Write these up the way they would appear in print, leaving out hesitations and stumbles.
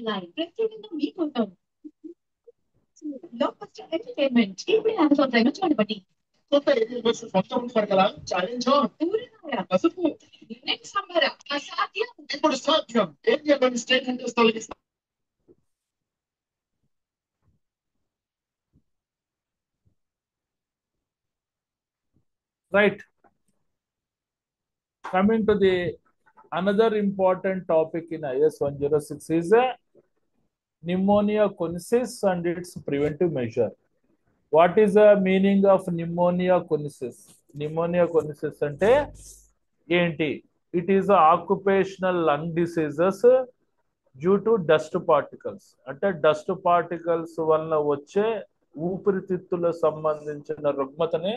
Live ప్రత్యేకంగా మీకోసం block buster entertainment ఇప్పుడే అమెజాన్ ప్రైమ్ లో చూడబట్టి కొత్త ఏపీ వర్సెస్ మొత్తం పరగల ఛాలెంజ్ ఆన్ ఊరనార పసుపు నెక్స్ట్ సంబర అసాధ్యం ఇప్పుడు సాధ్యం ఏపీ స్టేట్ ఇంట్రెస్ట్ తొలగిస్తారు. Right. Coming to the another important topic in IS 106 is pneumonia coniosis and its preventive measure. What is the meaning of pneumonia coniosis? Pneumonia coniosis ante enti? It is a occupational lung diseases due to dust particles. అంటే dust particles వలన వచ్చే ఊపిరితిత్తుల సంబంధించిన రుగ్మతని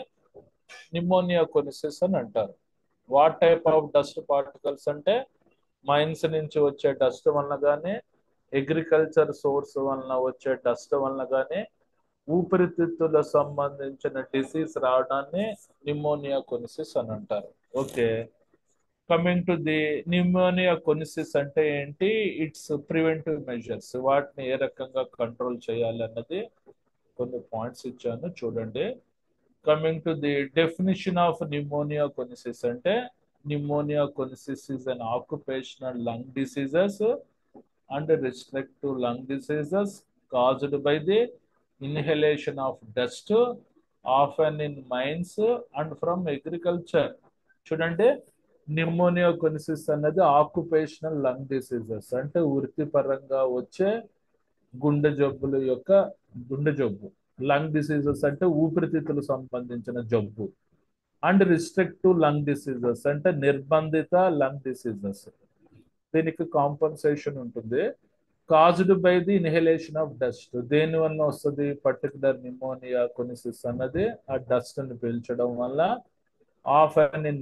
pneumonia కొనిసిస్ అని అంటారు. What type of dust particles అంటే mines నుంచి వచ్చే డస్ట్ వలన కానీ అగ్రికల్చర్ సోర్స్ వలన వచ్చే డస్ట్ వలన కానీ ఊపిరితిత్తుల సంబంధించిన డిసీజ్ రావడాన్ని నిమోనియా కొనిసిస్ అని అంటారు. Okay, coming to the pneumoconiosis అంటే ఏంటి, ఇట్స్ ప్రివెంటివ్ మెజర్స్, వాటిని ఏ రకంగా కంట్రోల్ చేయాలి అన్నది కొన్ని పాయింట్స్ ఇచ్చాను చూడండి. Coming to the definition of pneumonia coniosis ante pneumonia coniosis is an occupational lung diseases and restrict to lung diseases caused by the inhalation of dust often in mines and from agriculture. చూడండి, pneumonia కొనిసిస్ అన్నది occupational lung diseases అంటే వృత్తిపరంగా వచ్చే గుండె జబ్బు. Lung diseases అంటే ఊపిరితిత్తులకు సంబంధించిన జబ్బు. And restrict to lung diseases అంటే నిర్బంధిత లంగ్ డిసీజెస్. దీనికి కాంపన్సేషన్ ఉంటుంది. Caused by the inhalation of dust, దేని వల్ల వస్తుంది పర్టికులర్ నిమోనియా కొనిసిస్ అన్నది ఆ డస్ట్ ని పీల్చడం వల్ల. ఆఫెన్ ఇన్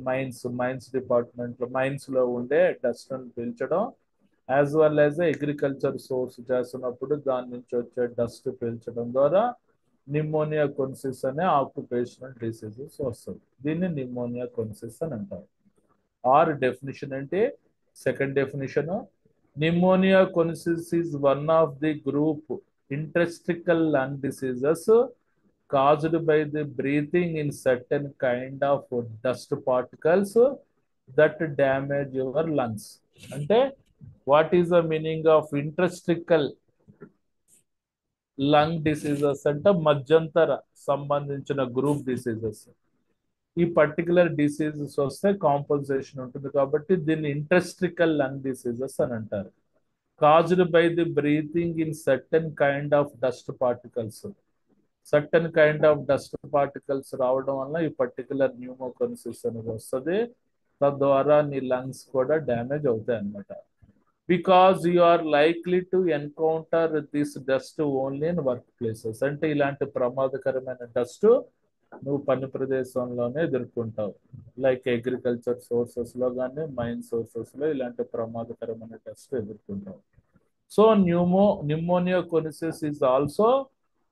మైన్స్ డిపార్ట్మెంట్ లో మైన్స్ లో ఉండే డస్ట్ ని పీల్చడం, as well as agriculture source చేస్తున్నప్పుడు దాని నుంచి వచ్చే డస్ట్ పీల్చడం ద్వారా నిమోనియా కొనిసిస్ అనే ఆక్యుపేషనల్ డిసీజెస్ వస్తుంది. దీన్ని నిమోనియా కొనిసిస్ అని అంటారు. ఆర్ డెఫినిషన్ అంటే second definition, pneumonia coniosis is one of the group interstitial lung diseases caused by the breathing in certain kind of dust particles that damage your lungs. అంటే what is the meaning of interstitial lung diseases అంటే మధ్యంతర సంబంధించిన group diseases. ఈ particular diseases వస్తే compensation ఉంటుంది కాబట్టి దీన్ని ఇంటర్స్ట్రికల్ lung diseases అని అంటారు. Caused by the breathing in certain kind of dust particles. Certain kind of dust particles రావడం వల్ల ఈ పర్టికులర్ న్యూమోకొనిసిస్ అనేది వస్తుంది. తద్వారా నీ లంగ్స్ కూడా డ్యామేజ్ అవుతాయి అన్నమాట. Because you are likely to encounter this dust only in workplaces. అంటే ఇలాంటి ప్రమాదకరమైన డస్ట్ నువ్వు పని ప్రదేశంలోనే ఎదుర్కొంటావు. లైక్ అగ్రికల్చర్ సోర్సెస్ లో కానీ మైన్ సోర్సెస్ లో ఇలాంటి ప్రమాదకరమైన డస్ట్ ఎదుర్కొంటావు. So pneumoconiosis is also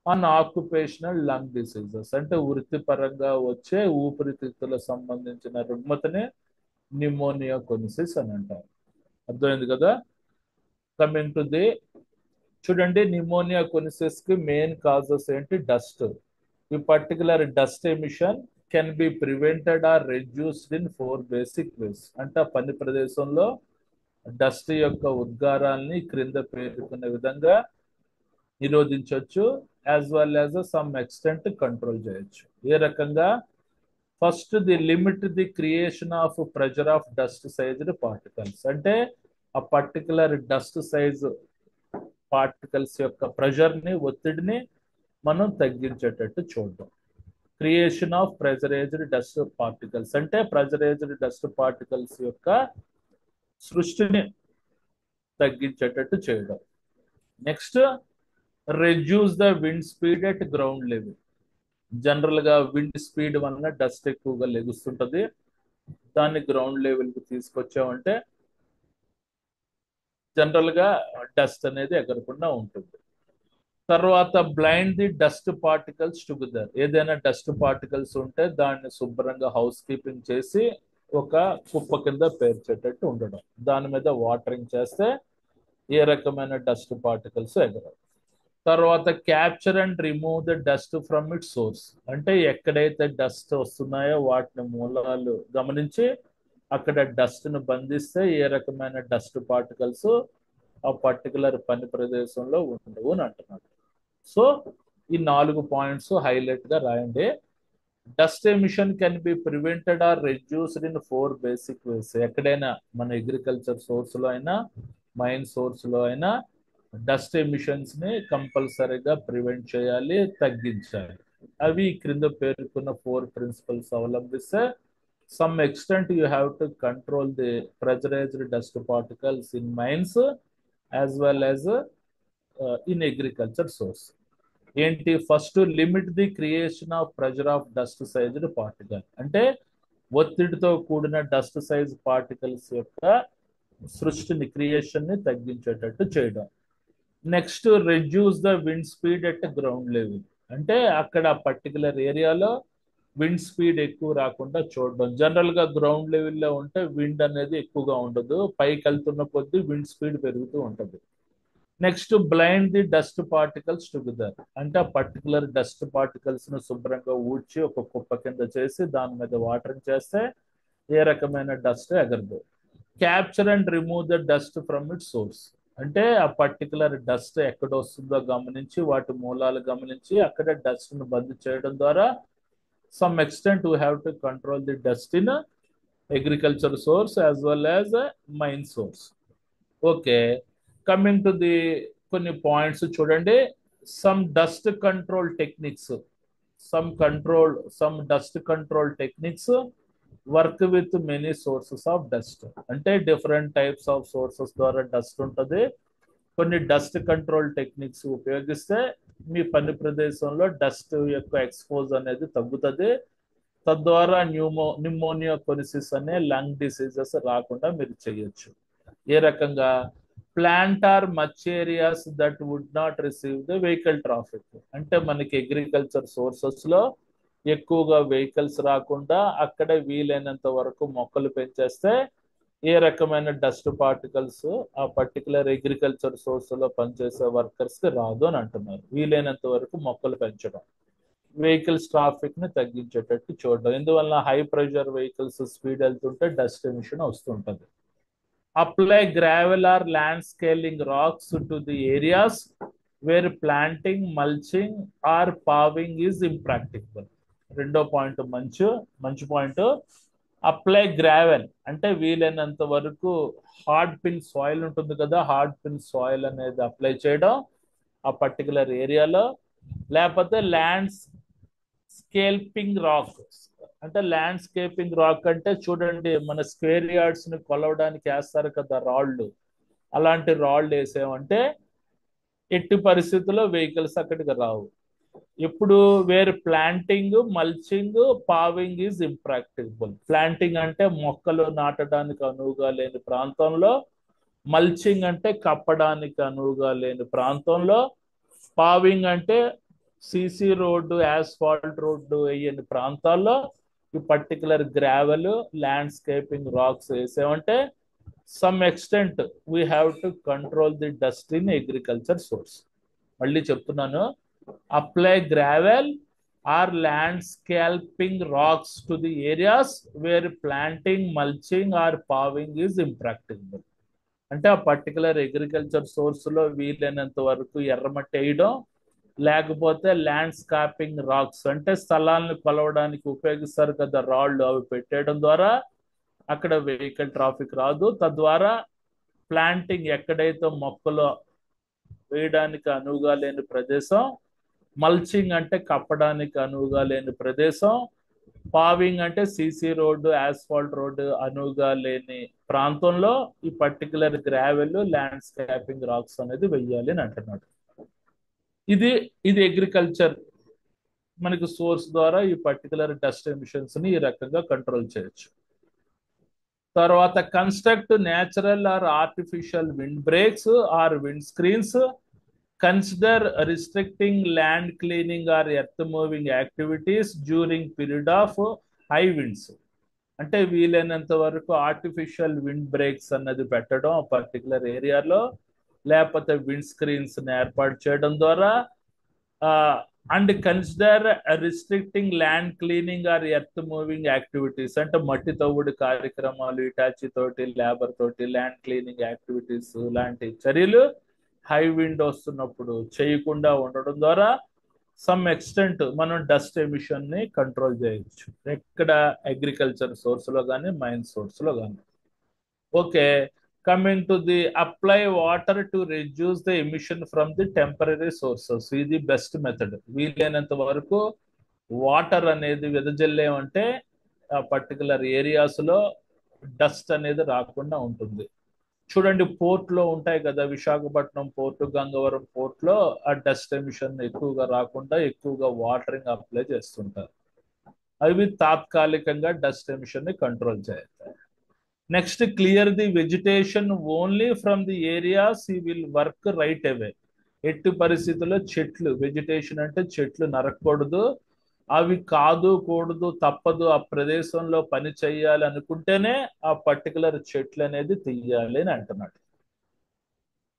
an occupational lung diseases అంటే వృత్తిపరంగా వచ్చే ఊపిరితిత్తుల సంబంధించిన రుగ్మతనే న్యూమోనియా కొనిసిస్ అని అంటారు. అర్థమైంది కదా. కమింగ్ టు ది చూడండి, న్యూమోనియా కొనిసిస్ కి మెయిన్ కాజెస్ ఏంటి, డస్ట్. ఈ particular dust emission can be prevented or reduced in 4 basic ways. అంటే పని ప్రదేశంలో డస్ట్ యొక్క ఉద్గారాల్ని క్రింద పేర్కొనే విధంగా నిరోధించవచ్చు, as well as some extent control చేయొచ్చు. ఏ రకంగా, first the limit the creation of pressure of dust sized particles. అంటే ఆ పర్టికులర్ డస్ట్ సైజ్ పార్టికల్స్ యొక్క ప్రెషర్ని, ఒత్తిడిని మనం తగ్గించేటట్టు చూడడం. Creation of pressurised dust particles అంటే ప్రెజరైజ్డ్ డస్ట్ పార్టికల్స్ యొక్క సృష్టిని తగ్గించేటట్టు చేయడం. Next, reduce the wind speed at ground level. General గా విండ్ స్పీడ్ వలన డస్ట్ ఎక్కువగా లెగుస్తుంటది. దాన్ని గ్రౌండ్ లెవెల్ కి తీసుకొచ్చామంటే జనరల్ గా డస్ట్ అనేది ఎగరకుండా ఉంటుంది. తర్వాత blind the dust particles together. ఏదైనా డస్ట్ పార్టికల్స్ ఉంటే దాన్ని శుభ్రంగా హౌస్ కీపింగ్ చేసి ఒక కుప్ప కింద పేర్చేటట్టు ఉండడం. దాని మీద వాటరింగ్ చేస్తే ఏ రకమైన డస్ట్ పార్టికల్స్ ఎగరవు. తర్వాత capture and remove the dust from it source, అంటే ఎక్కడైతే డస్ట్ వస్తున్నాయో వాటిని మూలాలు గమనించి అక్కడ డస్ట్ను బంధిస్తే ఏ రకమైన డస్ట్ పార్టికల్స్ ఆ పర్టికులర్ పని ప్రదేశంలో ఉండవు అని అంటున్నాడు. సో ఈ 4 పాయింట్స్ హైలైట్ గా రాయండి. Dust emission can be prevented or reduced in 4 basic ways. ఎక్కడైనా మన అగ్రికల్చర్ సోర్స్ లో అయినా మైన్ సోర్స్ లో అయినా డస్ట్ ఎమిషన్స్ ని కంపల్సరీగా ప్రివెంట్ చేయాలి, తగ్గించాలి. అవి క్రింద పేర్కొన్న 4 ప్రిన్సిపల్స్ అవలంబిస్తే some extent you have to control the pressurized dust particles in mines as well as in agriculture source. ఏంటి first limit the creation of pressure of dust sized particle, అంటే ఒత్తిడితో కూడిన డస్ట్ సైజ్ పార్టికల్స్ యొక్క సృష్టిని creation ని తగ్గించేటట్టు చేయడం. Next reduce the wind speed at ground level, అంటే అక్కడ పర్టికులర్ ఏరియాలో విండ్ స్పీడ్ ఎక్కువ రాకుండా చూడడం. జనరల్ గా గ్రౌండ్ లెవెల్లో ఉంటే విండ్ అనేది ఎక్కువగా ఉండదు, పైకి వెళ్తున్న కొద్దీ విండ్ స్పీడ్ పెరుగుతూ ఉంటుంది. Next blind the dust particles together, అంటే ఆ పర్టికులర్ డస్ట్ పార్టికల్స్ ను శుభ్రంగా ఊడ్చి ఒక కుప్ప కింద చేసి దాని మీద వాటరింగ్ చేస్తే ఏ రకమైన డస్ట్ ఎగరదు. Capture and remove the dust from it source, అంటే ఆ పర్టికులర్ డస్ట్ ఎక్కడ వస్తుందో గమనించి వాటి మూలాలు గమనించి అక్కడ డస్ట్ ను బంద్ చేయడం ద్వారా some extent we have to control the dust in agriculture source as well as a mine source. Okay, coming to the కొన్ని పాయింట్స్ చూడండి. some dust control techniques, some dust control techniques work with many sources of dust, అంటే different types of sources ద్వారా dust ఉంటుంది. కొన్ని dust control techniques ఉపయోగిస్తే మీ పని ప్రదేశంలో dust యొక్క ఎక్స్పోజ్ అనేది తగ్గుతుంది. తద్వారా న్యూమోనియా కొనిసిస్ అనే లంగ్ డిసీజెస్ రాకుండా మీరు చేయొచ్చు. ఏ రకంగా? Plant are much areas that would not receive the vehicle traffic, అంటే మనకి అగ్రికల్చర్ సోర్సెస్ లో ఎక్కువగా వెహికల్స్ రాకుండా అక్కడే వీలైనంత వరకు మొక్కలు పెంచేస్తే ఏ రకమైన డస్ట్ పార్టికల్స్ ఆ పర్టికులర్ అగ్రికల్చర్ సోర్స్ లో పనిచేసే వర్కర్స్ కి రాదు అని అంటున్నారు. వీలైనంత వరకు మొక్కలు పెంచడం, వెహికల్స్ ట్రాఫిక్ ని తగ్గించేటట్టు చూడడం. ఎందువల్ల హై ప్రెషర్ వెహికల్స్ స్పీడ్ వెళ్తుంటే డస్ట్ ఎమిషన్ వస్తుంటది. Apply gravel or landscaping rocks to the areas where planting, mulching or paving is impractical. రెండో పాయింట్ మంచి పాయింట్. అప్లై గ్రావెల్ అంటే వీలైనంత వరకు హార్డ్ పిన్ సాయిల్ ఉంటుంది కదా, హార్డ్ పిన్ సాయిల్ అనేది అప్లై చేయడం ఆ పర్టికులర్ ఏరియాలో. లేకపోతే ల్యాండ్స్కేపింగ్ రాక్, అంటే ల్యాండ్స్కేపింగ్ రాక్ అంటే చూడండి మన స్క్వేర్ యార్డ్స్ ని కొలవడానికి వేస్తారు కదా రాళ్ళు, అలాంటి రాళ్ళు వేసామంటే ఎట్టి పరిస్థితుల్లో వెహికల్స్ అక్కడికి రావు. ఇప్పుడు where planting, mulching, paving is impractical. Planting అంటే మొక్కలు నాటడానికి అనువుగా లేని ప్రాంతంలో, మల్చింగ్ అంటే కప్పడానికి అనువుగా లేని ప్రాంతంలో, పావింగ్ అంటే సిసి రోడ్డు, యాస్ఫాల్ట్ రోడ్డు వేయని ప్రాంతాల్లో ఈ పర్టికులర్ గ్రావెల్, ల్యాండ్స్కేపింగ్ రాక్స్ వేసామంటే some extent we have to control the dust in agriculture source. మళ్ళీ చెప్తున్నాను, apply gravel or landscaping rocks to the areas where planting, mulching or paving is impracticable. అంటే ఆ particular agriculture source లో వీలైనంత వరకు ఎర్రమట్టి వేయడం, లేకపోతే ల్యాండ్స్కేపింగ్ రాక్స్ అంటే స్థలాలను కొలవడానికి ఉపయోగిస్తారు కదా రాళ్ళు, అవి పెట్టేయడం ద్వారా అక్కడ వెహికల్ ట్రాఫిక్ రాదు. తద్వారా ప్లాంటింగ్ ఎక్కడైతే మొక్కలు వేయడానికి అనువుగా లేని ప్రదేశం, మల్చింగ్ అంటే కప్పడానికి అనువుగా లేని ప్రదేశం, పావింగ్ అంటే సిసి రోడ్డు, యాస్ఫాల్ట్ రోడ్డు అనువుగా లేని ప్రాంతంలో ఈ పర్టికులర్ గ్రావెల్, ల్యాండ్స్కేపింగ్ రాక్స్ అనేది వెయ్యాలి అని అంటున్నాడు. ఇది అగ్రికల్చర్ మనకి సోర్స్ ద్వారా ఈ పర్టికులర్ డస్ట్ ఎమిషన్స్ ని ఈ రకంగా కంట్రోల్ చేయొచ్చు. తర్వాత construct natural or artificial wind breaks or wind screens. Consider restricting land clearing or earth moving activities during period of high winds. అంటే వీలైనంత వరకు ఆర్టిఫిషియల్ విండ్ బ్రేక్స్ అన్నది పెట్టడం పర్టికులర్ ఏరియాలో, లేకపోతే విండ్ స్క్రీన్స్ ఏర్పాటు చేయడం ద్వారా and consider restricting land cleaning or earth moving activities, అంటే మట్టి తవ్వుడు కార్యక్రమాలు, ఇటాచి తోటి లేబర్ తోటి ల్యాండ్ క్లీనింగ్ యాక్టివిటీస్ లాంటి చర్యలు హై విండ్ వస్తున్నప్పుడు చేయకుండా ఉండడం ద్వారా సమ్ ఎక్స్టెంట్ మనం డస్ట్ ఎమిషన్ ని కంట్రోల్ చేయొచ్చు, ఎక్కడ అగ్రికల్చర్ సోర్స్ లో కానీ మైన్ సోర్స్ లో కానీ. Okay, coming to the apply water to reduce the emission from the temporary sources. ఇది బెస్ట్ మెథడ్. వీలైనంత వరకు వాటర్ అనేది వెదజల్లేమంటే ఆ పర్టికులర్ ఏరియాస్ లో డస్ట్ అనేది రాకుండా ఉంటుంది. చూడండి, పోర్ట్ లో ఉంటాయి కదా, విశాఖపట్నం పోర్టు, గంగవరం పోర్ట్ లో ఆ డస్ట్ ఎమిషన్ ఎక్కువగా రాకుండా ఎక్కువగా వాటరింగ్ అప్లై చేస్తుంటారు. అవి తాత్కాలికంగా డస్ట్ ఎమిషన్ ని కంట్రోల్ చేస్తాయి. Next, clear the vegetation only from the areas you will work right away. ఎట్టి పరిస్థితుల్లో చెట్లు, వెజిటేషన్ అంటే చెట్లు నరకకూడదు, అవి కాదు కూడదు తప్పదు, ఆ ప్రదేశంలో పని చేయాలి అనుకుంటేనే ఆ పర్టికులర్ చెట్లు అనేది తీయాలి అని అంటున్నాడు.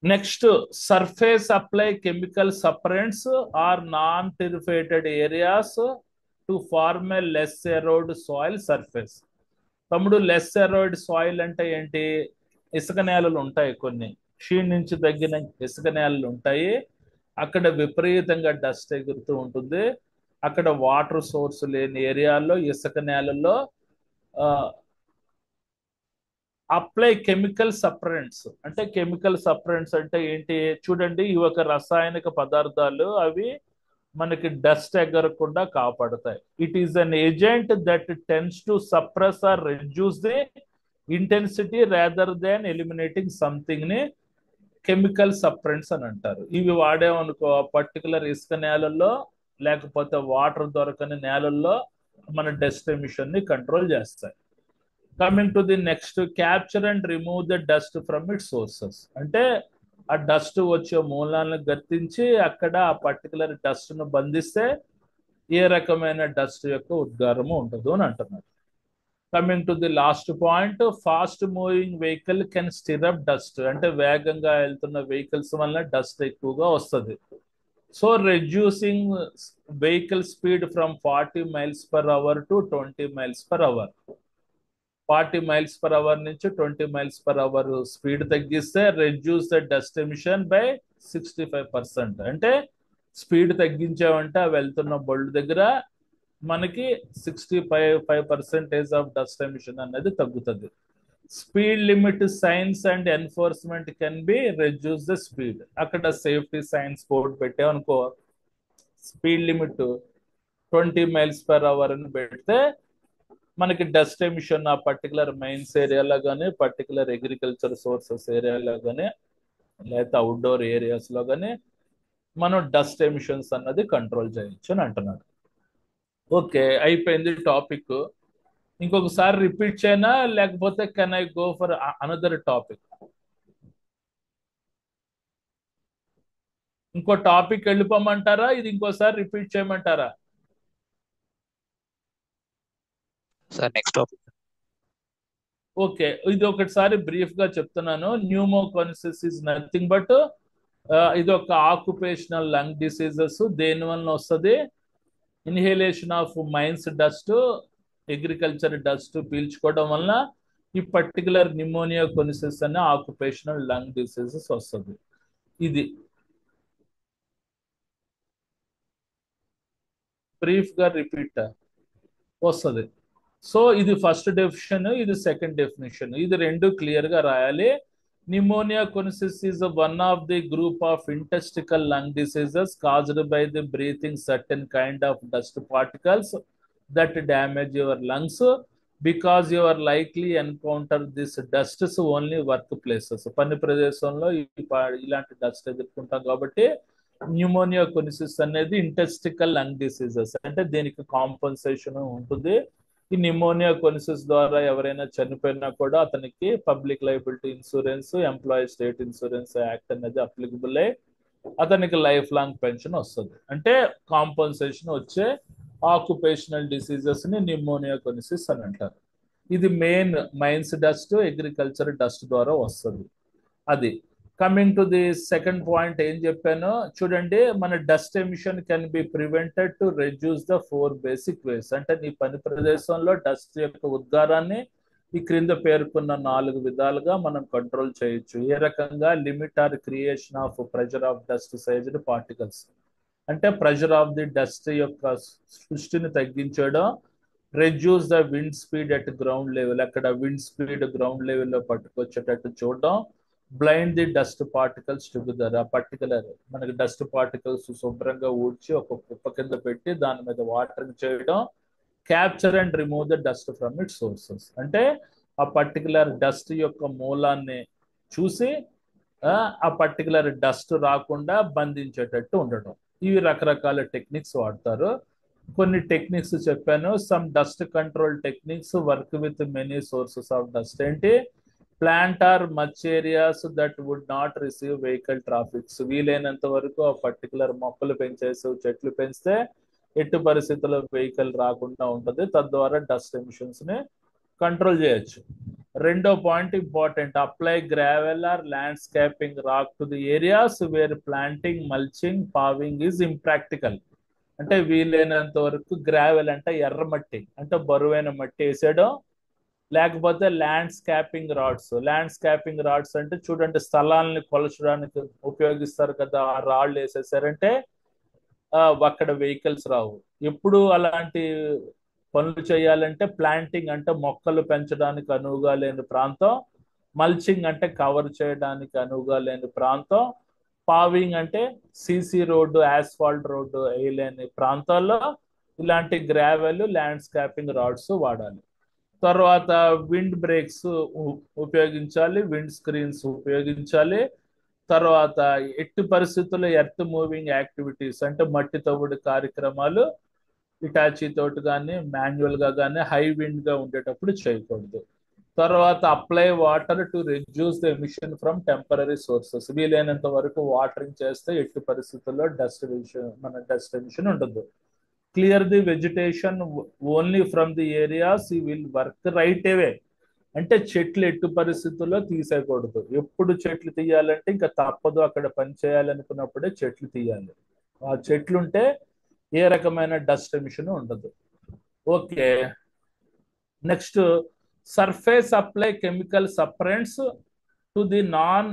Next, surface apply chemical suppressants or non trafficked areas to form a less erode soil surface. తమ్ముడు, లెస్ ఎరోడ్ సాయిల్ అంటే ఏంటి? ఇసుక నేలలు ఉంటాయి, కొన్ని క్షీణించి తగ్గిన ఇసుక నేలలు ఉంటాయి, అక్కడ విపరీతంగా డస్ట్ ఎగురుతూ ఉంటుంది. అక్కడ వాటర్ సోర్స్ లేని ఏరియాల్లో ఇసుక నేలల్లో అప్లై కెమికల్ సపరెంట్స్. అంటే కెమికల్ సపరెంట్స్ అంటే ఏంటి? చూడండి, ఇవి ఒక రసాయనిక పదార్థాలు, అవి మనకి డస్ట్ ఎగరకుండా కాపాడుతాయి. It is an agent that tends to suppress or reduce the intensity rather than eliminating something ని కెమికల్ సపరెంట్స్ అని అంటారు. ఇవి వాడేమనుకో, పర్టికులర్ ఇసుక నేలల్లో లేకపోతే వాటర్ దొరకని నేలల్లో మన డస్ట్ ఎమిషన్ ని కంట్రోల్ చేస్తాయి. Coming to the next, capture and remove the dust from it sources. అంటే ఆ డస్ట్ వచ్చే మూలాలను గుర్తించి అక్కడ ఆ పర్టికులర్ డస్ట్ ను బంధిస్తే ఏ రకమైన డస్ట్ యొక్క ఉద్గారము ఉండదు అని అంటున్నారు. Coming to the last point, fast moving vehicle can stir up dust. అంటే వేగంగా వెళ్తున్న వెహికల్స్ వల్ల డస్ట్ ఎక్కువగా వస్తుంది. So reducing vehicle speed from 40 mph to 20 mph. 40 mph నుంచి 20 mph స్పీడ్ తగ్గిస్తే reduce the dust emission by 65%. అంటే స్పీడ్ తగ్గించామంటే వెళ్తున్న బళ్ళు దగ్గర మనకి 65% ఆఫ్ డస్ట్ ఎమిషన్ అనేది తగ్గుతుంది. Speed limit signs and enforcement can be reduce the speed. అక్కడ సేఫ్టీ సైన్స్ బోర్డు పెట్టామనుకో, స్పీడ్ లిమిట్ 20 mph అని పెడితే మనకి డస్ట్ ఎమిషన్ ఆ పర్టికులర్ మైన్స్ ఏరియాలో కానీ, పర్టికులర్ అగ్రికల్చర్ సోర్సెస్ ఏరియాలో కానీ, లేకపోతే అవుట్డోర్ ఏరియాస్ లో కానీ మనం డస్ట్ ఎమిషన్స్ అన్నది కంట్రోల్ చేయొచ్చు అని అంటున్నాడు. ఓకే, అయిపోయింది టాపిక్. ఇంకొకసారి రిపీట్ చేయనా, లేకపోతే can I go for another topic? ఇంకో టాపిక్ వెళ్ళిపోమంటారా? ఇది ఇంకోసారి రిపీట్ చేయమంటారా? Sir next topic. ఓకే, ఇది ఒకటిసారి బ్రీఫ్ గా చెప్తున్నాను. న్యూమోకానిసిస్ ఇస్ నథింగ్ బట్ ఇది ఒక ఆక్యుపేషనల్ లంగ్ డిసీజెస్. దేని వలన వస్తుంది? Inhalation of mines dust, agriculture dust పీల్చుకోవడం వలన ఈ పర్టికులర్ న్యూమోనియా కొనిసిస్ అనే ఆక్యుపేషనల్ లంగ్ డిసీజెస్ వస్తుంది. ఇది బ్రీఫ్ గా రిపీట్ వస్తుంది. సో ఇది ఫస్ట్ డెఫినేషన్, ఇది సెకండ్ డెఫినేషన్. ఇది రెండు క్లియర్ గా రాయాలి. Pneumonia consists is one of the group of interstitial lung diseases caused by the breathing certain kind of dust particles that damage your lungs, because you are likely encounter this dust only workplaces. పని ప్రదేశంలో ఇలాంటి dust ఎదుర్కొంటాం కాబట్టి pneumonia కొనిసిస్ అనేది ఇంటెస్టికల్ lung diseases. అంటే దీనికి compensation ఉంటుంది. ఈ pneumonia కొనిసిస్ ద్వారా ఎవరైనా చనిపోయినా కూడా అతనికి public liability insurance, employee state insurance act అనేది అప్లికబుల్ అయ్యి అతనికి లైఫ్ లాంగ్ పెన్షన్ వస్తుంది. అంటే కాంపన్సేషన్ వచ్చే ఆక్యుపేషనల్ డిసీజెస్ ని న్యూమోనియా కొనిసిస్ అని అంటారు. ఇది main mines dust, agriculture dust ద్వారా వస్తుంది. అది coming to the second point ఏం చెప్పాను చూడండి, మన dust emission can be prevented to reduce the 4 basic ways. అంటే నీ పని ప్రదేశంలో డస్ట్ యొక్క ఉద్గారాన్ని ఈ క్రింద పేర్కొన్న 4 విధాలుగా మనం కంట్రోల్ చేయొచ్చు. ఏ రకంగా? Limit or creation of pressure of dust sized particles, అంటే ప్రెషర్ ఆఫ్ ది డస్ట్ యొక్క సృష్టిని తగ్గించడం. Reduce the wind speed at ground level, అక్కడ విండ్ స్పీడ్ గ్రౌండ్ లెవెల్లో పట్టుకొచ్చేటట్టు చూడడం. Blind the dust particles together, ఆ పర్టికులర్ మనకి డస్ట్ పార్టికల్స్ శుభ్రంగా ఊడ్చి ఒక కుప్ప కింద పెట్టి దాని మీద వాటరింగ్ చేయడం. Capture and remove the dust from it sources, అంటే ఆ పర్టికులర్ డస్ట్ యొక్క మూలాన్ని చూసి ఆ పర్టికులర్ డస్ట్ రాకుండా బంధించేటట్టు ఉండడం. ఇవి రకరకాల టెక్నిక్స్ వాడతారు. కొన్ని టెక్నిక్స్ చెప్పాను. Some dust control techniques work with many sources of dust. ఏంటి? Plant are much areas that would not receive vehicle traffics, వీలైనంత వరకు ఆ పర్టికులర్ మొక్కలు పెంచేసి చెట్లు పెంచితే ఎట్టి పరిస్థితుల్లో వెహికల్ రాకుండా ఉంటుంది, తద్వారా డస్ట్ ఎమిషన్స్ ని కంట్రోల్ చేయొచ్చు. రెండో point important, apply gravel or landscaping rock to the areas where planting, mulching, paving is impractical. అంటే వీలైనంత వరకు గ్రావెల్ అంటే ఎర్రమట్టి, అంటే బరువైన మట్టి వేసేయడం. లేకపోతే ల్యాండ్స్కేపింగ్ రాడ్స్. ల్యాండ్స్కేపింగ్ రాడ్స్ అంటే చూడండి, స్థలాన్ని కొలచడానికి ఉపయోగిస్తారు కదా, ఆ రాళ్ళు వేసేసారంటే అక్కడ వెహికల్స్ రావు. ఎప్పుడు అలాంటి పనులు చేయాలంటే ప్లాంటింగ్ అంటే మొక్కలు పెంచడానికి అనువుగా లేని ప్రాంతం, మల్చింగ్ అంటే కవర్ చేయడానికి అనువుగా లేని ప్రాంతం, పావింగ్ అంటే సీసీ రోడ్డు, ఆస్ఫాల్ట్ రోడ్డు వేయలేని ప్రాంతాల్లో ఇలాంటి గ్రావెల్, ల్యాండ్స్కేపింగ్ రాడ్స్ వాడాలి. తర్వాత విండ్ బ్రేక్స్ ఉపయోగించాలి, విండ్ స్క్రీన్స్ ఉపయోగించాలి. తర్వాత ఎట్టి పరిస్థితుల్లో ఎర్త్ మూవింగ్ యాక్టివిటీస్ అంటే మట్టి తవ్వుడు కార్యక్రమాలు ఇటాచీ తోటి కానీ మాన్యువల్ గా కానీ హై విండ్ గా ఉండేటప్పుడు చేయకూడదు. తర్వాత apply water to reduce the emission from temporary sources, వీలైనంత వరకు వాటరింగ్ చేస్తే ఎట్టి పరిస్థితుల్లో డస్ట్ ఎమిషన్ ఉండదు. Clear the vegetation only from the areas you will work right away, అంటే చెట్లు ఎట్టి పరిస్థితుల్లో తీసేయకూడదు. ఎప్పుడు చెట్లు తీయాలంటే ఇంకా తప్పదు, అక్కడ పని చేయాలనుకున్నప్పుడే చెట్లు తీయాలి. ఆ చెట్లుంటే ఏ రకమైన డస్ట్ ఎమిషన్ ఉండదు. Okay, next surface apply chemical suppressants to the non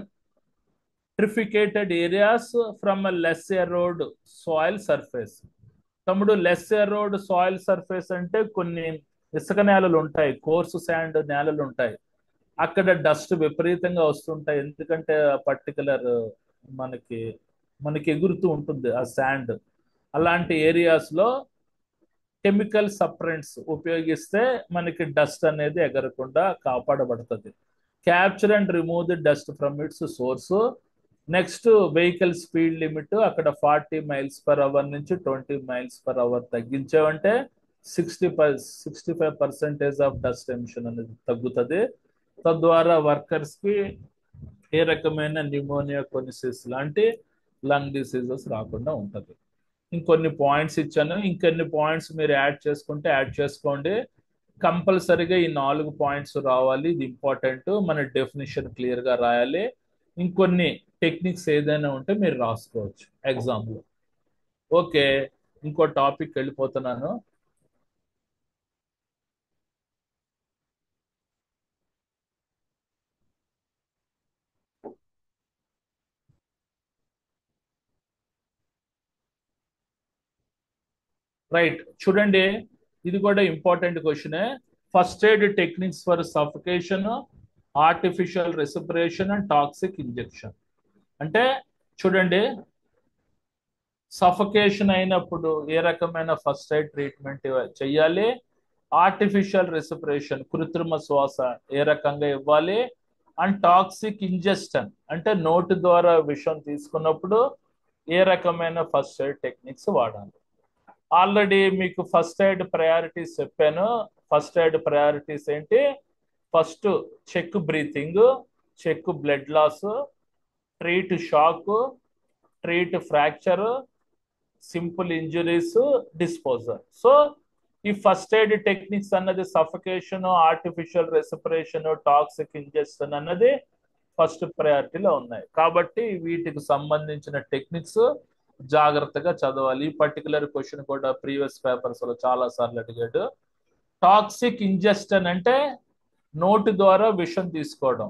trafficked areas from less erode soil surface. తమ్ముడు, లెస్ ఎరోడ్ సాయిల్ సర్ఫేస్ అంటే కొన్ని ఇసుక నేలలు ఉంటాయి, కోర్సు శాండ్ నేలలు ఉంటాయి, అక్కడ డస్ట్ విపరీతంగా వస్తుంటాయి. ఎందుకంటే పర్టికులర్ మనకి ఎగురుతూ ఉంటుంది ఆ శాండ్. అలాంటి ఏరియాస్ లో కెమికల్ సప్రెంట్స్ ఉపయోగిస్తే మనకి డస్ట్ అనేది ఎగరకుండా కాపాడబడుతుంది. Capture and remove the dust from its source. Next vehicle speed limit అక్కడ 40 మైల్స్ పర్ అవర్ నుంచి 20 మైల్స్ పర్ అవర్ తగ్గించామంటే 65% ఆఫ్ డస్ట్ ఎమిషన్ అనేది తగ్గుతుంది. తద్వారా వర్కర్స్ కి ఏ రకమైన న్యూమోనియా, కొనిసిస్ లాంటి లంగ్ డిసీజెస్ రాకుండా ఉంటుంది. ఇంకొన్ని పాయింట్స్ ఇచ్చాను, ఇంకొన్ని పాయింట్స్ మీరు యాడ్ చేసుకుంటే యాడ్ చేసుకోండి. కంపల్సరీగా ఈ 4 పాయింట్స్ రావాలి, ఇది ఇంపార్టెంట్. మన డెఫినేషన్ క్లియర్ గా రాయాలి. ఇంకొన్ని టెక్నిక్స్ ఏదైనా ఉంటే మీరు రాసుకోవచ్చు ఎగ్జామ్లో. ఓకే, ఇంకో టాపిక్ వెళ్ళిపోతున్నాను. రైట్, చూడండి, ఇది కూడా ఇంపార్టెంట్ క్వశ్చనే. First aid techniques for suffocation, artificial respiration and toxic injection. అంటే చూడండి, సఫకేషన్ అయినప్పుడు ఏ రకమైన ఫస్ట్ ఎయిడ్ ట్రీట్మెంట్ చెయ్యాలి, ఆర్టిఫిషియల్ రెస్పిరేషన్ కృత్రిమ శ్వాస ఏ రకంగా ఇవ్వాలి, అండ్ టాక్సిక్ ఇంజెక్షన్ అంటే నోటి ద్వారా విషం తీసుకున్నప్పుడు ఏ రకమైన ఫస్ట్ ఎయిడ్ టెక్నిక్స్ వాడాలి. ఆల్రెడీ మీకు ఫస్ట్ ఎయిడ్ ప్రయారిటీస్ చెప్పాను. ఫస్ట్ ఎయిడ్ ప్రయారిటీస్ ఏంటి? First check breathing, check blood loss, treat shock, treat fracture, simple injuries, disposal. So ఈ ఫస్ట్ ఎయిడ్ టెక్నిక్స్ అన్నది suffocation, artificial respiration, toxic injection అన్నది first ప్రయారిటీలో ఉన్నాయి. కాబట్టి వీటికి సంబంధించిన టెక్నిక్స్ జాగ్రత్తగా చదవాలి. ఈ పర్టికులర్ క్వశ్చన్ కూడా ప్రీవియస్ పేపర్స్ లో చాలా సార్లు అడిగాడు. టాక్సిక్ ఇంజెస్టన్ అంటే నోటి ద్వారా విషం తీసుకోవడం.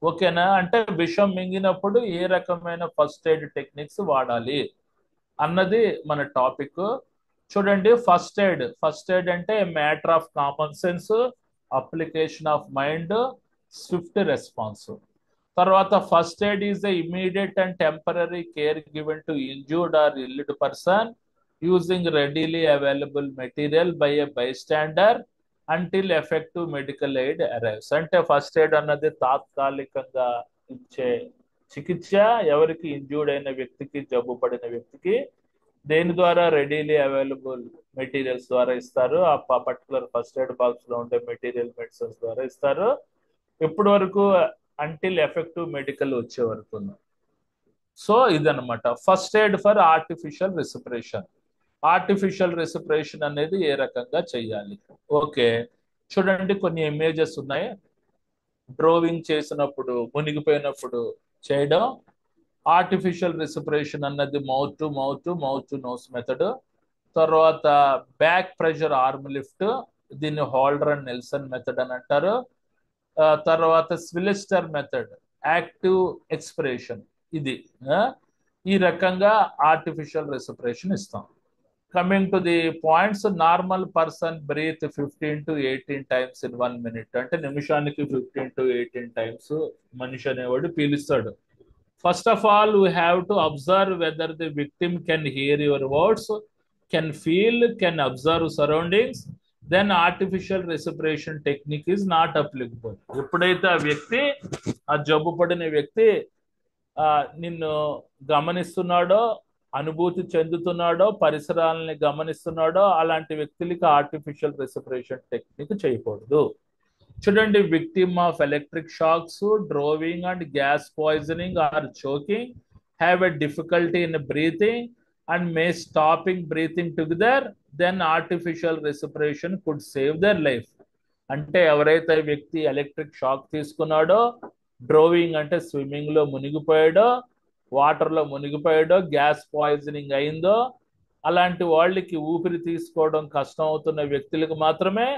ఓకేనా? అంటే విషం మింగినప్పుడు ఏ రకమైన ఫస్ట్ ఎయిడ్ టెక్నిక్స్ వాడాలి అన్నది మన టాపిక్. చూడండి, ఫస్ట్ ఎయిడ్ అంటే matter of common sense, application of mind, swift response. తర్వాత first aid is the immediate and temporary care given to injured or ill person using readily available material by a bystander until effective medical aid arrives. అంటే first aid అన్నది తాత్కాలికంగా ఇచ్చే చికిత్స ఎవరికి? Injured అయిన వ్యక్తికి, జబ్బు పడిన వ్యక్తికి. దేని ద్వారా? రెడీలీ అవైలబుల్ మెటీరియల్స్ ద్వారా ఇస్తారు. ఆ పర్టికులర్ ఫస్ట్ ఎయిడ్ బాక్స్ లో ఉండే మెటీరియల్ మెడిసిన్స్ ద్వారా ఇస్తారు. ఇప్పటి వరకు అంటిల్ ఎఫెక్టివ్ మెడికల్ వచ్చే వరకు. సో ఇదనమాట first aid for artificial respiration. Artificial respiration అనేది ఏ రకంగా చేయాలి? ఓకే, చూడండి, కొన్ని ఇమేజెస్ ఉన్నాయి. డ్రోవింగ్ చేసినప్పుడు, మునిగిపోయినప్పుడు చేయడం. ఆర్టిఫిషియల్ రెస్పిరేషన్ అన్నది మౌత్ టు నోస్ మెథడ్. తర్వాత బ్యాక్ ప్రెషర్ ఆర్మ్ లిఫ్ట్, దీన్ని హోల్డర్ అండ్ నెల్సన్ మెథడ్ అని అంటారు. తర్వాత స్విలిస్టర్ మెథడ్, యాక్టివ్ ఎక్స్పిరేషన్. ఇది ఈ రకంగా ఆర్టిఫిషియల్ రెస్పిరేషన్ ఇస్తాం. Coming to the points, normal person breathe 15 to 18 times in 1 minute. అంటే నిమిషానికి 15 to 18 టైమ్స్ మనిషి అనేవాడు పీలుస్తాడు. First of all, we have to observe whether the victim can hear your words, can feel, can observe surroundings. Then artificial respiration technique is not applicable. ఎప్పుడైతే ఆ వ్యక్తి, ఆ జబ్బు పడిన వ్యక్తి నిన్ను గమనిస్తున్నాడో, అనుభూతి చెందుతున్నాడో, పరిసరాలని గమనిస్తున్నాడో, అలాంటి వ్యక్తులకి ఆర్టిఫిషియల్ రెస్పిరేషన్ టెక్నిక్ చేయకూడదు. చూడండి, victim of electric shocks, drowning and gas poisoning or choking have a difficulty in breathing and may stopping breathing together, then artificial respiration could save their life. అంటే ఎవరైతే వ్యక్తి ఎలక్ట్రిక్ షాక్ తీసుకున్నాడో, డ్రోవింగ్ అంటే swimming లో మునిగిపోయాడో, water లో మునిగిపోయాడో, gas poisoning అయిందో, అలాంటి వాళ్ళకి ఊపిరి తీసుకోవడం కష్టం అవుతున్న వ్యక్తులకు మాత్రమే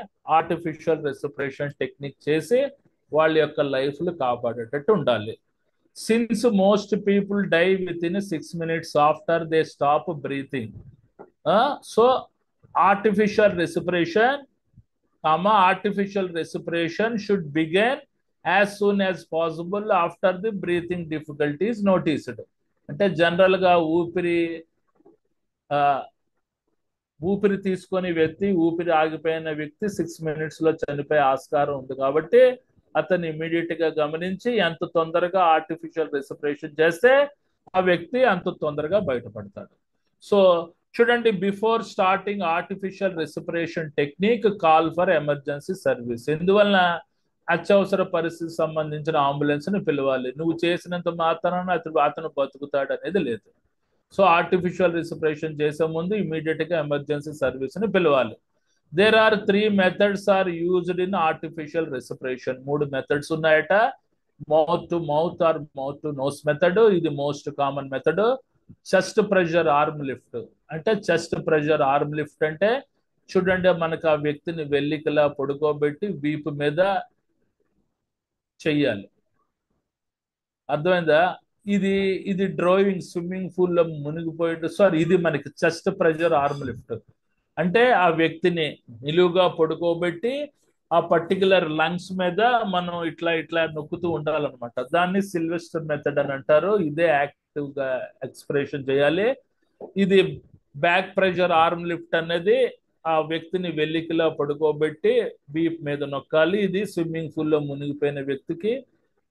ఆర్టిఫిషియల్ రెస్పిరేషన్ టెక్నిక్ చేసి వాళ్ళ యొక్క లైఫ్లు కాపాడేటట్టు ఉండాలి. Since most people die within 6 minutes after they stop breathing, so artificial respiration should begin as soon as possible after the breathing difficulty is noticed. అంటే జనరల్ గా ఊపిరి తీసుకొని వ్యక్తి, ఊపిరి ఆగిపోయిన వ్యక్తి 6 minutes లో చనిపోయే ఆస్కారం ఉంది. కాబట్టి అతను ఇమీడియట్ గా గమనించి ఎంత తొందరగా ఆర్టిఫిషియల్ రెస్పిరేషన్ చేస్తే ఆ వ్యక్తి అంత తొందరగా బయటపడతాడు. సో చూడండి, before starting artificial respiration technique call for emergency service. ఎందువలన? అత్యవసర పరిస్థితికి సంబంధించిన అంబులెన్స్ ని పిలవాలి. నువ్వు చేసినంత మాత్రాన అతను బతుకుతాడు అనేది లేదు. సో ఆర్టిఫిషియల్ రెస్పిరేషన్ చేసే ముందు ఇమీడియట్ గా ఎమర్జెన్సీ సర్వీస్ ని పిలవాలి. There are 3 methods are used in artificial respiration. 3 methods ఉన్నాయట. Mouth to mouth or mouth to nose method, ఇది most common method. Chest pressure arm lift. అంటే చెస్ట్ ప్రెషర్ ఆర్మ్ లిఫ్ట్ అంటే చూడండి, మనకు ఆ వ్యక్తిని వెల్లికలా పడుకోబెట్టి వీపు మీద చెయ్యాలి. అర్థమైందా? ఇది డ్రైవింగ్, స్విమ్మింగ్ పూల్ లో మునిగిపోయి, సారీ, ఇది మనకి చెస్ట్ ప్రెషర్ ఆర్మ్ లిఫ్ట్. అంటే ఆ వ్యక్తిని నిలువుగా పడుకోబెట్టి ఆ పర్టికులర్ లంగ్స్ మీద మనం ఇట్లా నొక్కుతూ ఉండాలన్నమాట. దాన్ని సిల్వెస్టర్ మెథడ్ అని అంటారు. ఇదే యాక్టివ్ గా ఎక్స్ప్రెషన్ చేయాలి. ఇది బ్యాక్ ప్రెషర్ ఆర్మ్ లిఫ్ట్ అనేది ఆ వ్యక్తిని వెల్లికిలా పడుకోబెట్టి వీప్ మీద నొక్కాలి. ఇది స్విమ్మింగ్ పూల్ లో మునిగిపోయిన వ్యక్తికి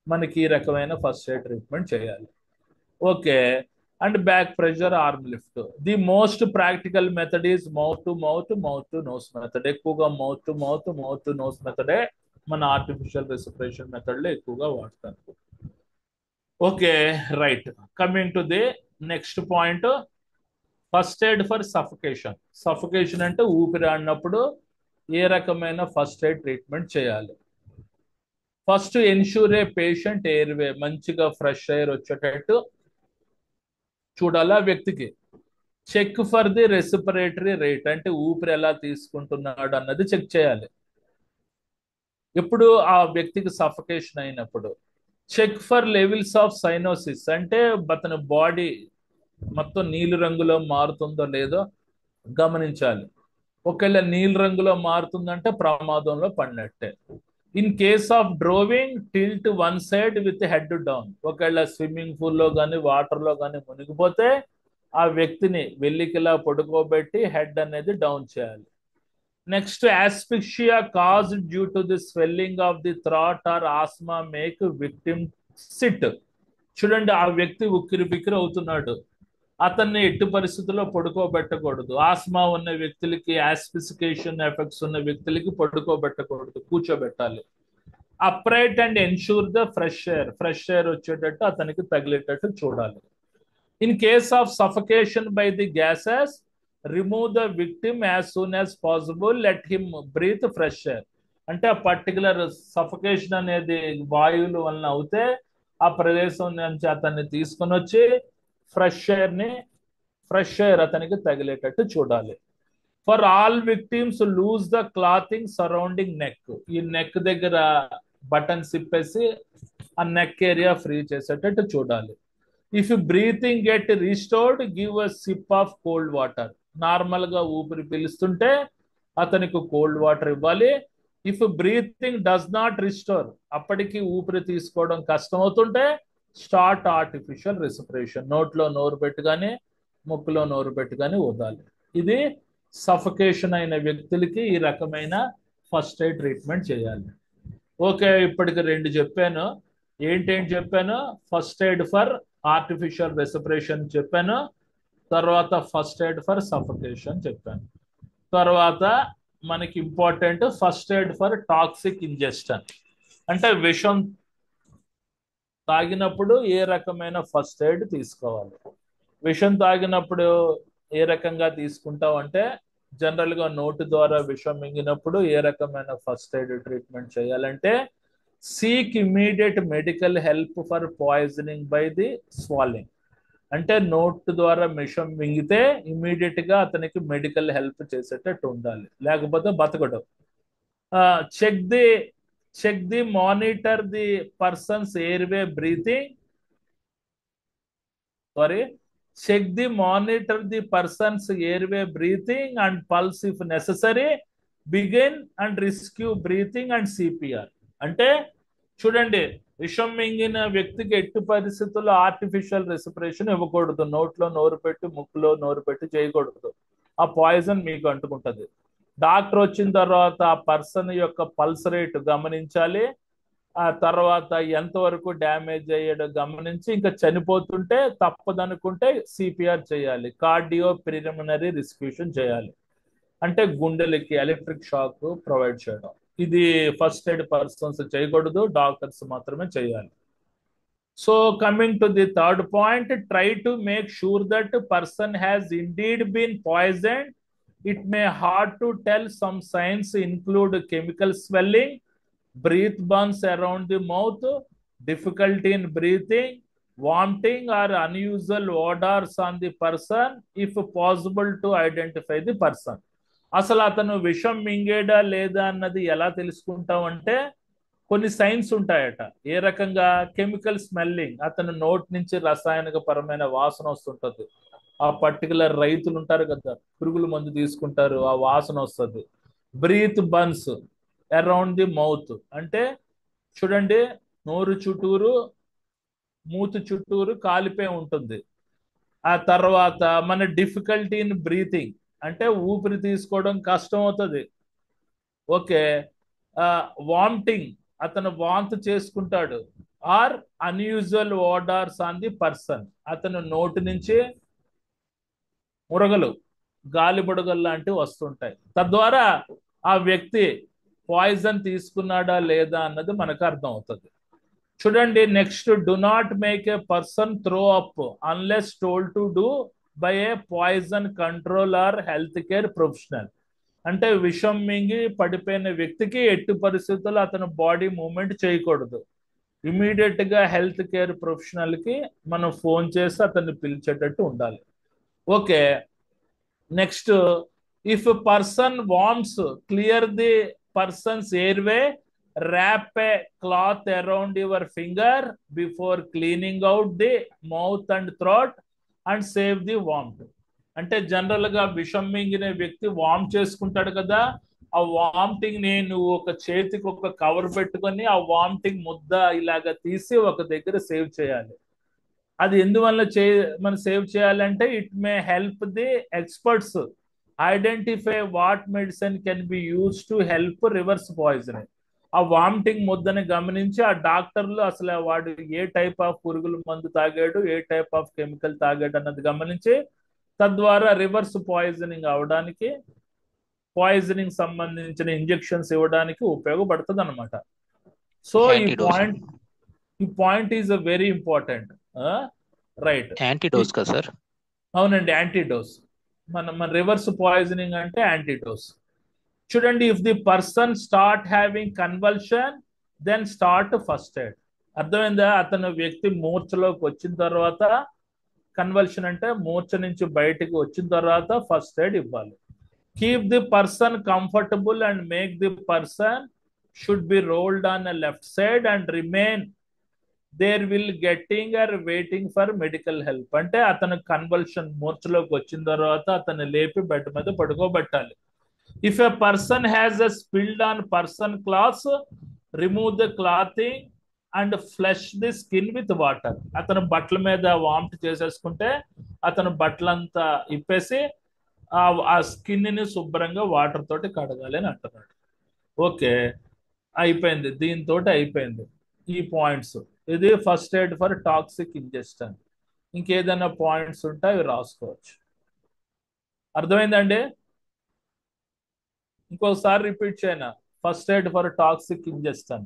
మనకి ఈ రకమైన ఫస్ట్ ఎయిడ్ ట్రీట్మెంట్ చేయాలి. Okay, and back pressure arm lift. The most practical method is mouth to nose method. ఎక్కువగా మౌత్ టు నోస్ మెథడే మన ఆర్టిఫిషియల్ రెస్పిరేషన్ మెథడ్ లో ఎక్కువగా వాడతారు. Okay, right. Coming to the next point, first aid for suffocation. Suffocation అంటే ఊపిరి ఆడినప్పుడు ఏ రకమైన ఫస్ట్ ఎయిడ్ ట్రీట్మెంట్ చేయాలి? First ensure a patient airway, మంచిగా ఫ్రెష్ ఎయిర్ వచ్చేటట్టు చూడాలి ఆ వ్యక్తికి. Check for the respiratory rate, అంటే ఊపిరి ఎలా తీసుకుంటున్నాడు అన్నది చెక్ చేయాలి ఎప్పుడు ఆ వ్యక్తికి సఫకేషన్ అయినప్పుడు. Check for levels of cyanosis, అంటే అతని బాడీ మొత్తం నీలి రంగులో మారుతుందో లేదో గమనించాలి. ఒకవేళ నీలి రంగులో మారుతుందంటే ప్రమాదంలో పడినట్టే. In case of drowning, tilt one side with head down. ఒకవేళ స్విమ్మింగ్ పూల్లో కానీ వాటర్లో కానీ మునిగిపోతే ఆ వ్యక్తిని వెల్లికిలా పడుకోబెట్టి హెడ్ అనేది డౌన్ చేయాలి. Next, asphyxia caused due to the swelling of the throat or asthma make victim sit. చూడండి, ఆ వ్యక్తి ఉక్కిరి బిక్కిరి అవుతున్నాడు, అతన్ని ఎట్టి పరిస్థితుల్లో పడుకోబెట్టకూడదు. ఆస్మా ఉన్న వ్యక్తులకి, ఆస్పిసికేషన్ ఎఫెక్ట్స్ ఉన్న వ్యక్తులకి పడుకోబెట్టకూడదు, కూర్చోబెట్టాలి. Upright and ensure the fresh air వచ్చేటట్టు అతనికి తగిలేటట్టు చూడాలి. In case of suffocation by the gases, remove the victim as soon as possible, let him breathe fresh air. అంటే ఆ పర్టికులర్ సఫకేషన్ అనేది వాయువుల వలన అవుతే ఆ ప్రదేశం నుంచి అతన్ని తీసుకొని వచ్చి ఫ్రెష్ ఎయిర్ అతనికి తగిలేటట్టు చూడాలి. For all victims, lose the clothing surrounding neck. ఈ నెక్ దగ్గర బటన్స్ ఇప్పేసి ఆ నెక్ ఏరియా ఫ్రీ చేసేటట్టు చూడాలి. If breathing get restored, give a SIP of cold water. Normal గా ఊపిరి పీలుస్తుంటే అతనికి కోల్డ్ వాటర్ ఇవ్వాలి. If breathing does not restore, అప్పటికి ఊపిరి తీసుకోవడం కష్టం అవుతుంటే స్టార్ట్ ఆర్టిఫిషియల్ రెస్పిరేషన్. నోట్లో నోరు పెట్టి కానీ ముక్కులో నోరు పెట్టి కానీ వదాలి. ఇది సఫకేషన్ అయిన వ్యక్తులకి ఈ రకమైన ఫస్ట్ ఎయిడ్ ట్రీట్మెంట్ చేయాలి. ఓకే, ఇప్పటికి 2 చెప్పాను. ఏంటేంటి చెప్పాను? First aid for artificial respiration చెప్పాను, తర్వాత ఫస్ట్ ఎయిడ్ ఫర్ సఫకేషన్ చెప్పాను, తర్వాత మనకి important first aid for toxic ingestion. అంటే విషం తాగినప్పుడు ఏ రకమైన ఫస్ట్ ఎయిడ్ తీసుకోవాలి. విషం తాగినప్పుడు ఏ రకంగా తీసుకుంటాం అంటే, జనరల్ గా నోటి ద్వారా విషం మింగినప్పుడు ఏ రకమైన ఫస్ట్ ఎయిడ్ ట్రీట్మెంట్ చేయాలంటే, seek immediate medical help for poisoning by the swallowing. అంటే నోటు ద్వారా విషం మింగితే ఇమ్మీడియట్ గా అతనికి మెడికల్ హెల్ప్ చేసేటట్టు ఉండాలి, లేకపోతే బతకడం. Check the monitor the person's airway breathing. Check the monitor the person's airway breathing and pulse if necessary. Begin and rescue breathing and CPR. అంటే చూడండి, విషం మింగిన వ్యక్తికి ఎట్టి పరిస్థితుల్లో ఆర్టిఫిషియల్ రెస్పిరేషన్ ఇవ్వకూడదు. నోట్లో నోరు పెట్టి ముక్కులో నోరు పెట్టి చేయకూడదు, ఆ పాయిజన్ మీకు అంటుకుంటుంది. డాక్టర్ వచ్చిన తర్వాత ఆ పర్సన్ యొక్క పల్స్ రేట్ గమనించాలి, ఆ తర్వాత ఎంతవరకు డ్యామేజ్ అయ్యాడో గమనించి, ఇంకా చనిపోతుంటే తప్పదనుకుంటే సిపిఆర్ చేయాలి, కార్డియో ప్రిలిమినరీ రెస్క్యూషన్ చేయాలి, అంటే గుండెలకి ఎలక్ట్రిక్ షాక్ ప్రొవైడ్ చేయడం. ఇది ఫస్ట్ ఎయిడ్ పర్సన్స్ చేయకూడదు, డాక్టర్స్ మాత్రమే చేయాలి. So coming to the third point, try to make sure that person has indeed been poisoned. It may hard to tell. Some signs include chemical swelling, breath burns around the mouth, difficulty in breathing, vomiting or unusual odors on the person, if possible to identify the person. అసలు అతను విషం మింగేడా లేదా అన్నది ఎలా తెలుసుకుంటాం అంటే, కొన్ని science ఉంటాయట. ఏ రకంగా? కెమికల్ స్మెల్లింగ్, అతను నోటి నుంచి రసాయనిక పరమైన వాసన వస్తుంటది. ఆ పర్టికులర్ రైతులు ఉంటారు కదా, పురుగుల మందు తీసుకుంటారు, ఆ వాసన వస్తుంది. Breath burns around the mouth, అంటే చూడండి, నోరు చుట్టూరు మూతి చుట్టూరు కాలిపోయి ఉంటుంది. ఆ తర్వాత మన డిఫికల్టీ ఇన్ బ్రీతింగ్, అంటే ఊపిరి తీసుకోవడం కష్టం అవుతుంది. ఓకే, వామిటింగ్, అతను వాంతి చేసుకుంటాడు. Or unusual odours on the person, అతను నోటి నుంచి మురగలు, గాలి బుడగలు లాంటివి వస్తుంటాయి. తద్వారా ఆ వ్యక్తి పాయిజన్ తీసుకున్నాడా లేదా అన్నది మనకు అర్థం అవుతుంది. చూడండి, next, do not make a person throw up unless told to do by a poison control or health care professional. అంటే విషం మింగి పడిపోయిన వ్యక్తికి ఎట్టి పరిస్థితుల్లో అతను బాడీ మూవ్మెంట్ చేయకూడదు. ఇమీడియట్ గా హెల్త్ కేర్ ప్రొఫెషనల్ కి మనం ఫోన్ చేసి అతన్ని పిలిచేటట్టు ఉండాలి. Okay, next, if person wants clear the person's airway, wrap a cloth around your finger before cleaning out the mouth and throat and save the warmth. అంటే general గా విషం మింగిన వ్యక్తి వామ్ చేసుకుంటాడు కదా, ఆ వామిటింగ్ ని నువ్వు ఒక చేతికి ఒక కవర్ పెట్టుకొని ఆ వామిటింగ్ ముద్ద ఇలాగా తీసి ఒక దగ్గర సేవ్ చేయాలి. అది ఎందువల్ల మనం సేవ్ చేయాలంటే it may help the experts identify what medicine can be use to help reverse poisoning. ఆ వామిటింగ్ ముద్దని గమనించి ఆ డాక్టర్లు అసలు వాడు ఏ టైప్ ఆఫ్ పురుగుల మందు తాగాడు, ఏ టైప్ ఆఫ్ కెమికల్ తాగాడు అన్నది గమనించి తద్వారా రివర్స్ పాయిజనింగ్ అవడానికి, పాయిజనింగ్ సంబంధించిన ఇంజెక్షన్స్ ఇవ్వడానికి ఉపయోగపడుతుంది అనమాట. సో ఈ point is very important. Right, antidotes కదా సార్? అవునండి, యాంటీడోస్. మన రివర్స్ పాయిజనింగ్ అంటే యాంటీడోస్. చూడండి, if the person start having convulsion then start first aid. అర్థమైందా? అతను వ్యక్తి మూర్ఛలోకి వచ్చిన తర్వాత, కన్వల్షన్ అంటే మూర్ఛ నుంచి బయటికి వచ్చిన తర్వాత ఫస్ట్ ఎయిడ్ ఇవ్వాలి. Keep the person comfortable and make the person should be rolled on the left side and remain there will getting or waiting for medical help. అంటే అతను కన్వల్షన్ మూర్ఛలోకి వచ్చిన తర్వాత అతను లేపి బెడ్ మీద పడుకోబెట్టాలి. If a person has a spilled on person cloths, remove the clothing and flush the skin with water. అతను బట్టల మీద వామిట్ చేసేసుకుంటే అతను బట్టలంతా ఇప్పేసి ఆ స్కిన్ ని శుభ్రంగా వాటర్ తోటి కడగాలి అని అంటున్నాడు. ఓకే, అయిపోయింది, దీంతో అయిపోయింది ఈ పాయింట్స్. ఇది ఫస్ట్ ఎయిడ్ ఫర్ టాక్సిక్ ఇంజెస్షన్. ఇంకేదైనా పాయింట్స్ ఉంటే అవి రాసుకోవచ్చు. అర్థమైందండి? ఇంకోసారి రిపీట్ చేయనా, ఫస్ట్ ఎయిడ్ ఫర్ టాక్సిక్ ఇంజెస్షన్.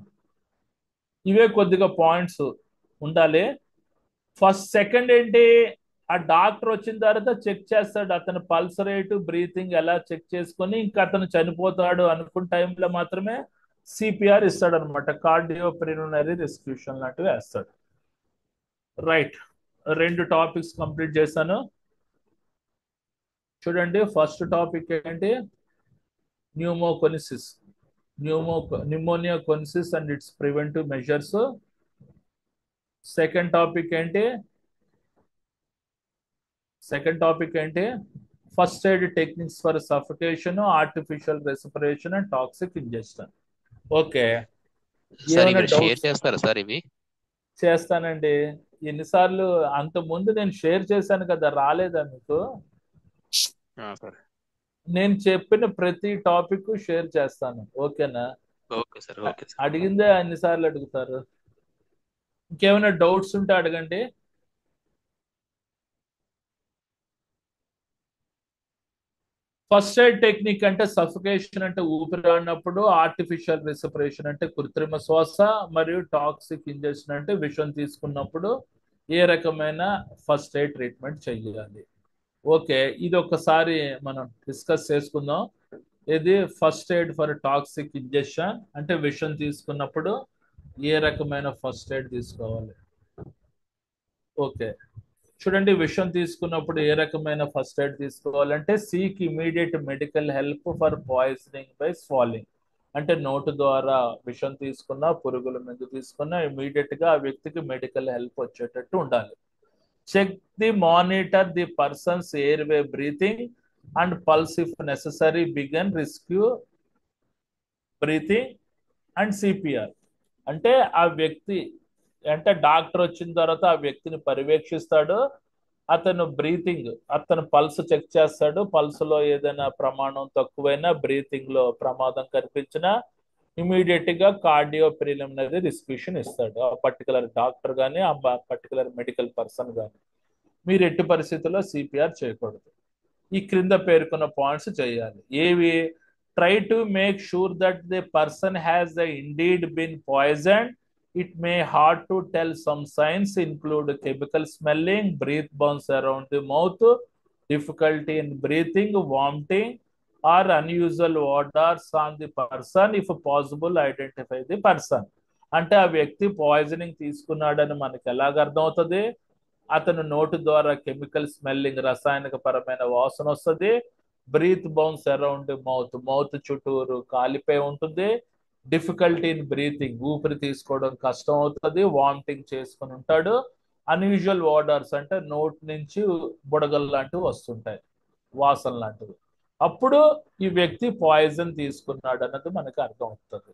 ఇవే కొద్దిగా పాయింట్స్ ఉండాలి. సెకండ్ ఏంటి, ఆ డాక్టర్ వచ్చిన తర్వాత చెక్ చేస్తాడు అతని పల్స్ రేటు, బ్రీతింగ్ ఎలా చెక్ చేసుకొని ఇంకా అతను చనిపోతాడు అనుకున్న టైంలో మాత్రమే సిపిఆర్ ఇస్తాడు అనమాట. కార్డియో పల్మనరీ రెస్క్యూషన్ లాంటివి వేస్తాడు. రైట్, 2 టాపిక్స్ కంప్లీట్ చేశాను. చూడండి, ఫస్ట్ టాపిక్ ఏంటి, pneumoconiosis, pneumoconiosis and its preventive measures. Second topic ఏంటి, first aid techniques for suffocation, artificial respiration and toxic injection. Okay, share చేస్తారా సార్? ఇవి చేస్తానండి. ఎన్నిసార్లు అంత ముందు నేను షేర్ చేశాను కదా, రాలేదా మీకు? నేను చెప్పిన ప్రతి టాపిక్ షేర్ చేస్తాను. ఓకేనా? Okay sir. అడిగిందే అన్నిసార్లు అడుగుతారు. ఇంకేమైనా డౌట్స్ ఉంటే అడగండి. ఫస్ట్ ఎయిడ్ టెక్నిక్ అంటే సఫికేషన్ అంటే ఊపిరి ఆడినప్పుడు, ఆర్టిఫిషియల్ రెస్పిరేషన్ అంటే కృత్రిమ శ్వాస, మరియు టాక్సిక్ ఇంజెక్షన్ అంటే విషం తీసుకున్నప్పుడు ఏ రకమైన ఫస్ట్ ఎయిడ్ ట్రీట్మెంట్ చేయాలి. ఓకే, ఇది ఒకసారి మనం డిస్కస్ చేసుకుందాం. ఇది first aid for toxic injection అంటే విషం తీసుకున్నప్పుడు ఏ రకమైన ఫస్ట్ ఎయిడ్ తీసుకోవాలి. ఓకే, చూడండి, విషం తీసుకున్నప్పుడు ఏ రకమైన ఫస్ట్ ఎయిడ్ తీసుకోవాలంటే seek immediate medical help for poisoning by swallowing. అంటే నోటు ద్వారా విషం తీసుకున్నా, పురుగుల మందు తీసుకున్నా ఇమీడియట్ గా ఆ వ్యక్తికి మెడికల్ హెల్ప్ వచ్చేటట్టు ఉండాలి. Check the monitor the person's airway breathing and pulse if necessary. Begin rescue breathing and CPR. అంటే ఆ వ్యక్తి అంటే డాక్టర్ వచ్చిన తర్వాత ఆ వ్యక్తిని పర్యవేక్షిస్తాడు. అతను బ్రీతింగ్, అతను పల్స్ చెక్ చేస్తాడు. పల్స్ లో ఏదైనా ప్రమాణం తక్కువైనా, బ్రీతింగ్ లో ప్రమాదం కనిపించినా ఇమీడియట్ గా కార్డియో ప్రిలిమినరీ రెస్క్యూషన్ ఇస్తాడు ఆ పర్టికులర్ డాక్టర్ కానీ, ఆ పర్టికులర్ మెడికల్ పర్సన్ కానీ. మీరు ఎట్టి పరిస్థితుల్లో సిపిఆర్ చేయకూడదు. ఈ క్రింద పేర్కొన్న పాయింట్స్ చేయాలి. ఏవి? Try to make sure that the person has indeed been poison. It may hard to tell. Some signs include chemical smelling, breath burns around the mouth, difficulty in breathing, vomiting, or unusual odours on the person if possible identify the person. అంటే ఆ వ్యక్తి poisoning తీసుకున్నాడని మనకి ఎలాగ అర్థమవుతుంది? అతను నోటి ద్వారా chemical smelling, రసాయనిక పరమైన వాసన వస్తుంది. Breath burns around mouth, mouth చుట్టూరు కాలిపోయి ఉంటుంది. డిఫికల్టీ ఇన్ బ్రీతింగ్, ఊపిరి తీసుకోవడం కష్టం అవుతుంది. వామిటింగ్ చేసుకుని ఉంటాడు. అన్యూజువల్ ఓడర్స్ అంటే నోటి నుంచి బుడగలు లాంటివి వస్తుంటాయి, వాసన లాంటివి. అప్పుడు ఈ వ్యక్తి పాయిజన్ తీసుకున్నాడు అన్నది మనకి అర్థం అవుతుంది.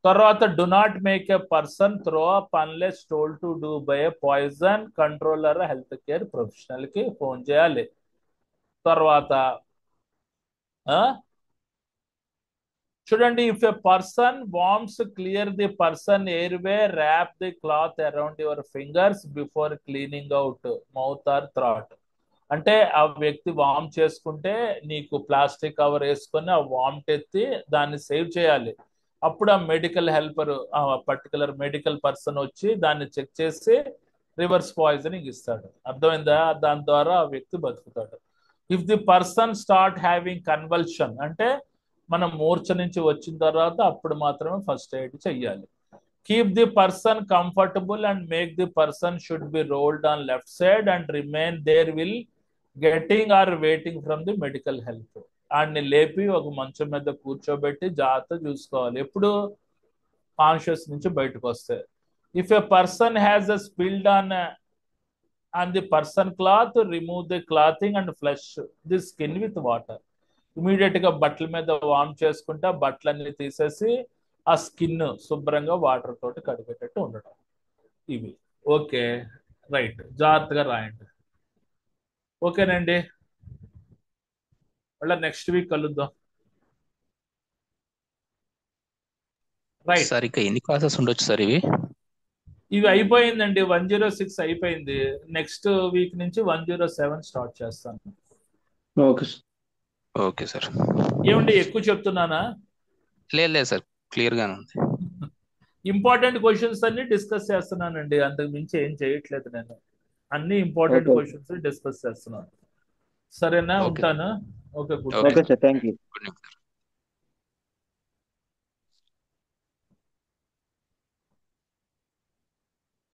తర్వాత do not make a person throw up unless told to do by a poison controller health care professional కి ఫోన్ చేయాలి. తర్వాత చూడండి, if a person vomits clear the person airway, wrap the cloth around your fingers before cleaning out mouth or throat. అంటే ఆ వ్యక్తి వామ్ చేసుకుంటే నీకు plastic cover వేసుకొని ఆ వామిట్ ఎత్తి దాన్ని సేవ్ చేయాలి. అప్పుడు ఆ medical helper, particular medical person వచ్చి దాన్ని చెక్ చేసి రివర్స్ పాయిజనింగ్ ఇస్తాడు. అర్థమైందా? దాని ద్వారా ఆ వ్యక్తి బతుకుతాడు. If the person start having convulsion అంటే మనం మూర్ఛ నుంచి వచ్చిన తర్వాత అప్పుడు మాత్రమే ఫస్ట్ ఎయిడ్ చెయ్యాలి. Keep the person comfortable and make the person should be rolled on left side and remain there will getting or waiting from the medical help. ఆడిని లేపి ఒక మంచం మీద కూర్చోబెట్టి జాగ్రత్త చూసుకోవాలి, ఎప్పుడు కాన్షియస్ నుంచి బయటకు వస్తే. If a person has a spilled on the person cloth, remove the clothing and flush the skin with water. Immediate గా బట్టల మీద వామ్ చేసుకుంటే ఆ బట్టలన్నీ తీసేసి ఆ స్కిన్ శుభ్రంగా వాటర్ తోటి కడిగేటట్టు ఉండడం. ఇవి ఓకే, రైట్, జాగ్రత్తగా రాయండి. ఓకేనండి, మళ్ళీ నెక్స్ట్ వీక్ కలుద్దాం. రైట్ సార్ ఇంకా ఎన్ని క్లాసెస్ ఉండొచ్చు సార్ ఇవి? ఇవి అయిపోయిందండి, 106 అయిపోయింది. నెక్స్ట్ వీక్ నుంచి 107 స్టార్ట్ చేస్తాను. Okay sir. Okay sir. ఏమండి ఎక్కువ చెప్తున్నానా? లేదు సార్, క్లియర్ గానే ఉంది. ఇంపార్టెంట్ క్వశ్చన్స్ అన్ని డిస్కస్ చేస్తున్నానండి, అంతకు మించి ఏం చేయట్లేదు నేను. అన్ని ఇంపార్టెంట్ Okay. క్వశ్చన్స్ డిస్కస్ చేస్తున్నాను. సరేనా? Okay. ఉంటాను. Okay, good Okay. Okay sir, thank you. Good night sir.